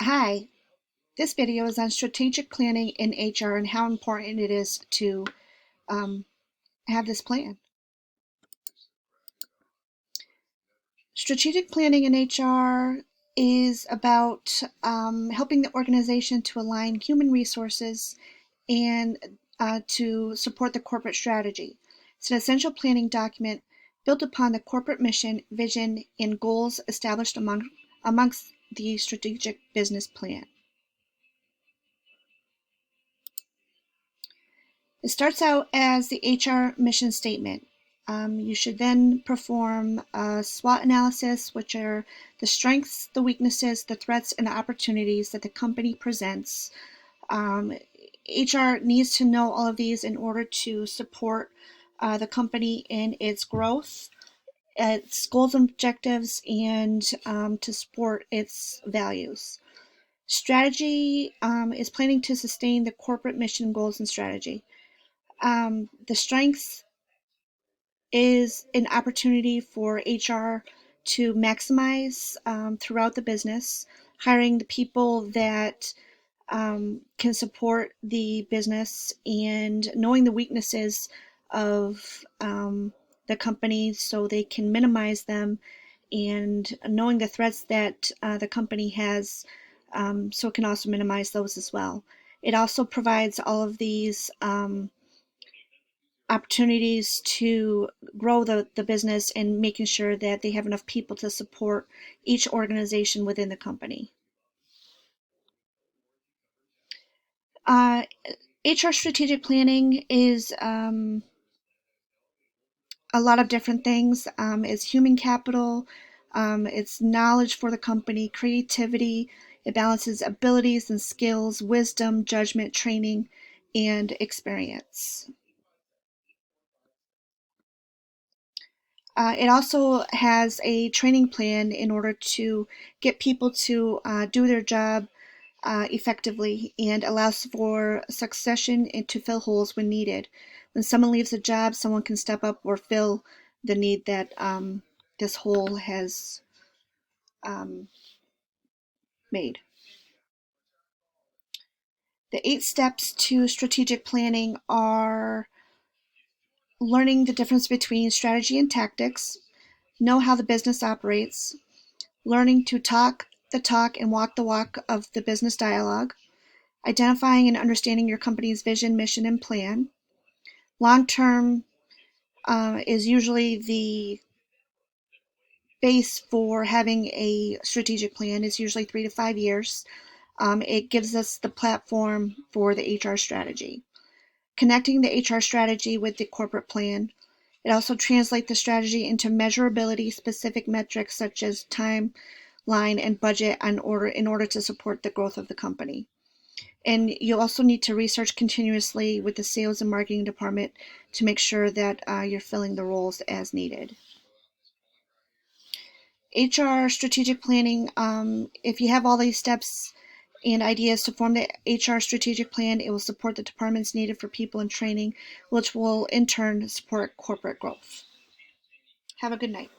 Hi, this video is on strategic planning in HR and how important it is to um, have this plan. Strategic planning in HR is about helping the organization to align human resources and to support the corporate strategy. It's an essential planning document built upon the corporate mission, vision, and goals established amongst the strategic business plan. It starts out as the HR mission statement. You should then perform a SWOT analysis, which are the strengths, the weaknesses, the threats, and the opportunities that the company presents. HR needs to know all of these in order to support the company in its growth, its goals and objectives, and to support its values. Strategy is planning to sustain the corporate mission, goals, and strategy. The strengths is an opportunity for HR to maximize throughout the business, hiring the people that can support the business and knowing the weaknesses of the company so they can minimize them, and knowing the threats that the company has so it can also minimize those as well. It also provides all of these opportunities to grow the business and making sure that they have enough people to support each organization within the company. Uh, HR strategic planning is a lot of different things. It's human capital, it's knowledge for the company, creativity. It balances abilities and skills, wisdom, judgment, training, and experience. It also has a training plan in order to get people to do their job effectively, and allows for succession and to fill holes when needed. When someone leaves a job, someone can step up or fill the need that this hole has um, made. The 8 steps to strategic planning are learning the difference between strategy and tactics, know how the business operates, learning to talk the talk and walk the walk of the business dialogue, identifying and understanding your company's vision, mission, and plan. Long term is usually the base for having a strategic plan. Is usually 3 to 5 years. It gives us the platform for the HR strategy. Connecting the HR strategy with the corporate plan. It also translates the strategy into measurability, specific metrics such as timeline and budget in order to support the growth of the company. And you also need to research continuously with the sales and marketing department to make sure that you're filling the roles as needed. HR strategic planning, if you have all these steps and ideas to form the HR strategic plan, it will support the departments needed for people and training, which will in turn support corporate growth. Have a good night.